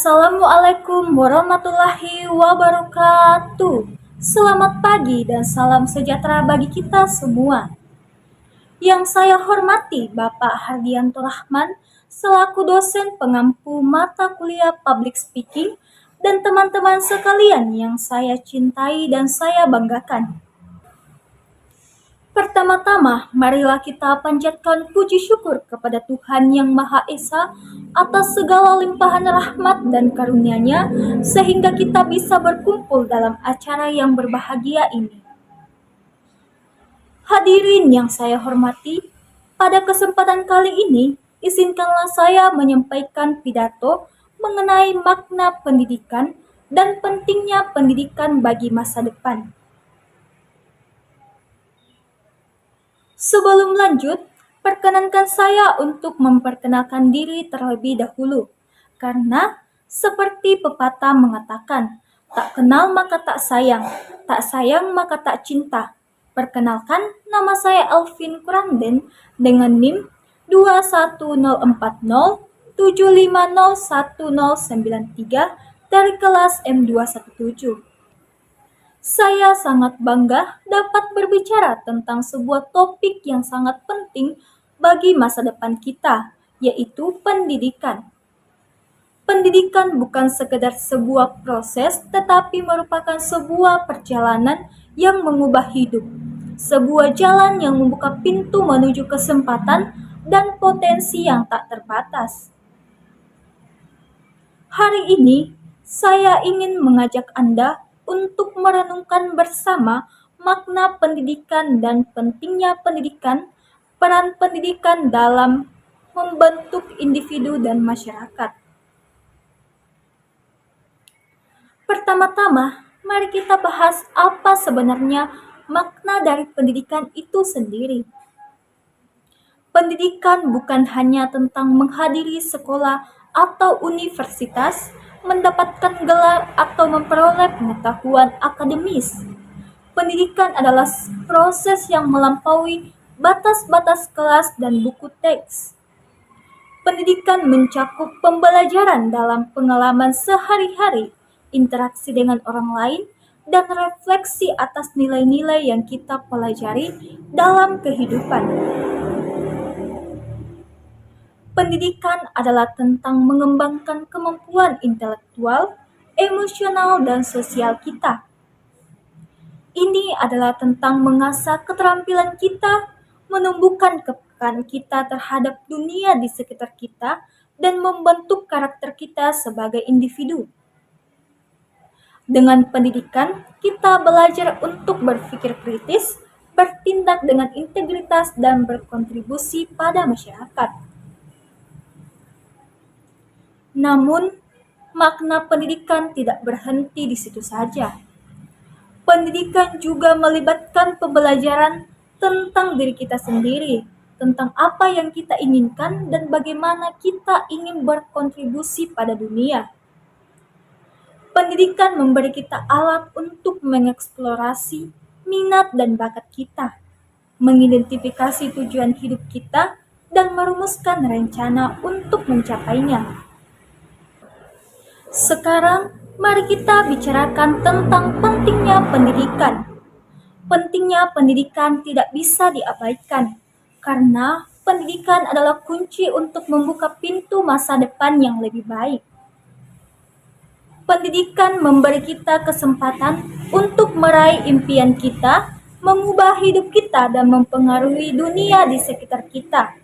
Assalamualaikum warahmatullahi wabarakatuh. Selamat pagi dan salam sejahtera bagi kita semua. Yang saya hormati Bapak Hardianto Rahman selaku dosen pengampu mata kuliah Public Speaking dan teman-teman sekalian yang saya cintai dan saya banggakan. Pertama-tama, marilah kita panjatkan puji syukur kepada Tuhan Yang Maha Esa atas segala limpahan rahmat dan karunia-Nya sehingga kita bisa berkumpul dalam acara yang berbahagia ini. Hadirin yang saya hormati, pada kesempatan kali ini, izinkanlah saya menyampaikan pidato mengenai makna pendidikan dan pentingnya pendidikan bagi masa depan. Sebelum lanjut, perkenankan saya untuk memperkenalkan diri terlebih dahulu, karena seperti pepatah mengatakan, tak kenal maka tak sayang maka tak cinta. Perkenalkan, nama saya Alvin Kurangden dengan NIM 21040750193 dari kelas M217. Saya sangat bangga dapat berbicara tentang sebuah topik yang sangat penting bagi masa depan kita, yaitu pendidikan. Pendidikan bukan sekedar sebuah proses, tetapi merupakan sebuah perjalanan yang mengubah hidup. Sebuah jalan yang membuka pintu menuju kesempatan dan potensi yang tak terbatas. Hari ini, saya ingin mengajak Anda untuk merenungkan bersama makna pendidikan dan pentingnya pendidikan, peran pendidikan dalam membentuk individu dan masyarakat. Pertama-tama, mari kita bahas apa sebenarnya makna dari pendidikan itu sendiri. Pendidikan bukan hanya tentang menghadiri sekolah atau universitas, mendapatkan gelar atau memperoleh pengetahuan akademis. Pendidikan adalah proses yang melampaui batas-batas kelas dan buku teks. Pendidikan mencakup pembelajaran dalam pengalaman sehari-hari, interaksi dengan orang lain, dan refleksi atas nilai-nilai yang kita pelajari dalam kehidupan. Pendidikan adalah tentang mengembangkan kemampuan intelektual, emosional, dan sosial kita. Ini adalah tentang mengasah keterampilan kita, menumbuhkan kepekaan kita terhadap dunia di sekitar kita, dan membentuk karakter kita sebagai individu. Dengan pendidikan, kita belajar untuk berpikir kritis, bertindak dengan integritas, dan berkontribusi pada masyarakat. Namun, makna pendidikan tidak berhenti di situ saja. Pendidikan juga melibatkan pembelajaran tentang diri kita sendiri, tentang apa yang kita inginkan dan bagaimana kita ingin berkontribusi pada dunia. Pendidikan memberi kita alat untuk mengeksplorasi minat dan bakat kita, mengidentifikasi tujuan hidup kita, dan merumuskan rencana untuk mencapainya. Sekarang, mari kita bicarakan tentang pentingnya pendidikan. Pentingnya pendidikan tidak bisa diabaikan, karena pendidikan adalah kunci untuk membuka pintu masa depan yang lebih baik. Pendidikan memberi kita kesempatan untuk meraih impian kita, mengubah hidup kita, dan mempengaruhi dunia di sekitar kita.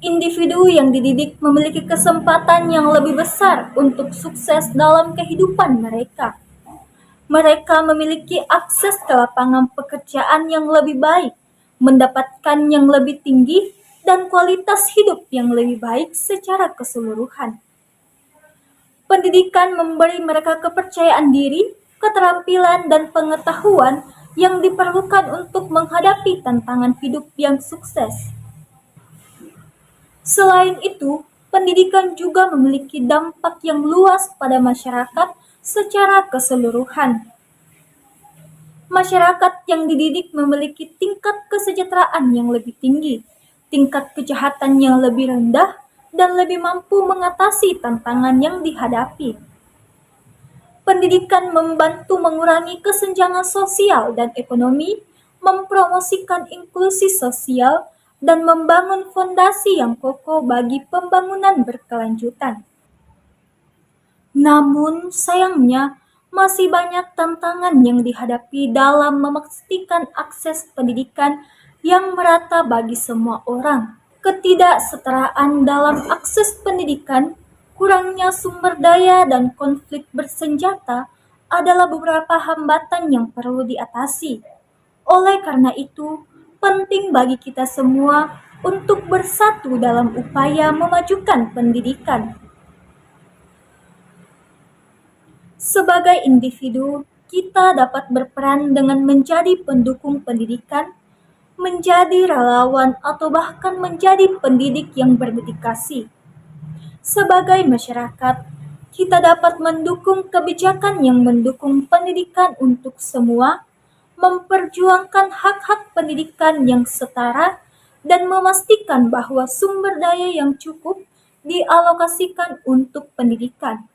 Individu yang dididik memiliki kesempatan yang lebih besar untuk sukses dalam kehidupan mereka. Mereka memiliki akses ke lapangan pekerjaan yang lebih baik, mendapatkan yang lebih tinggi, dan kualitas hidup yang lebih baik secara keseluruhan. Pendidikan memberi mereka kepercayaan diri, keterampilan, dan pengetahuan yang diperlukan untuk menghadapi tantangan hidup yang sukses. Selain itu, pendidikan juga memiliki dampak yang luas pada masyarakat secara keseluruhan. Masyarakat yang dididik memiliki tingkat kesejahteraan yang lebih tinggi, tingkat kejahatan yang lebih rendah, dan lebih mampu mengatasi tantangan yang dihadapi. Pendidikan membantu mengurangi kesenjangan sosial dan ekonomi, mempromosikan inklusi sosial, dan membangun fondasi yang kokoh bagi pembangunan berkelanjutan. Namun, sayangnya, masih banyak tantangan yang dihadapi dalam memastikan akses pendidikan yang merata bagi semua orang. Ketidaksetaraan dalam akses pendidikan, kurangnya sumber daya, dan konflik bersenjata adalah beberapa hambatan yang perlu diatasi. Oleh karena itu, penting bagi kita semua untuk bersatu dalam upaya memajukan pendidikan. Sebagai individu, kita dapat berperan dengan menjadi pendukung pendidikan, menjadi relawan, atau bahkan menjadi pendidik yang berdedikasi. Sebagai masyarakat, kita dapat mendukung kebijakan yang mendukung pendidikan untuk semua, memperjuangkan hak-hak pendidikan yang setara, dan memastikan bahwa sumber daya yang cukup dialokasikan untuk pendidikan.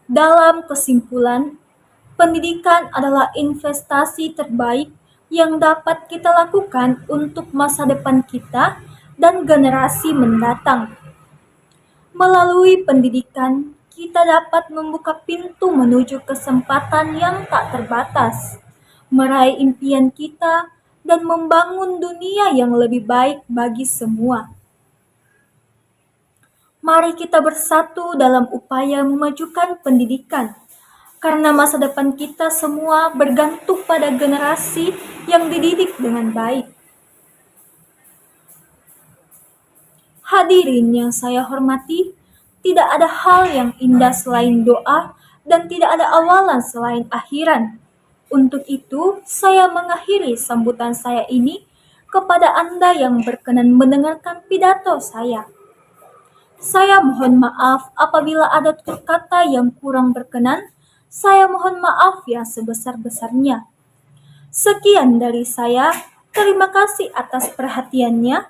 Dalam kesimpulan, pendidikan adalah investasi terbaik yang dapat kita lakukan untuk masa depan kita dan generasi mendatang. Melalui pendidikan, kita dapat membuka pintu menuju kesempatan yang tak terbatas, meraih impian kita, dan membangun dunia yang lebih baik bagi semua. Mari kita bersatu dalam upaya memajukan pendidikan, karena masa depan kita semua bergantung pada generasi yang dididik dengan baik. Hadirin yang saya hormati, tidak ada hal yang indah selain doa dan tidak ada awalan selain akhiran. Untuk itu, saya mengakhiri sambutan saya ini kepada Anda yang berkenan mendengarkan pidato saya. Saya mohon maaf apabila ada tutur kata yang kurang berkenan. Saya mohon maaf yang sebesar-besarnya. Sekian dari saya. Terima kasih atas perhatiannya.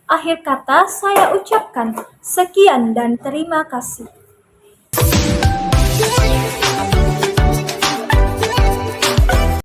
Akhir kata saya ucapkan sekian dan terima kasih.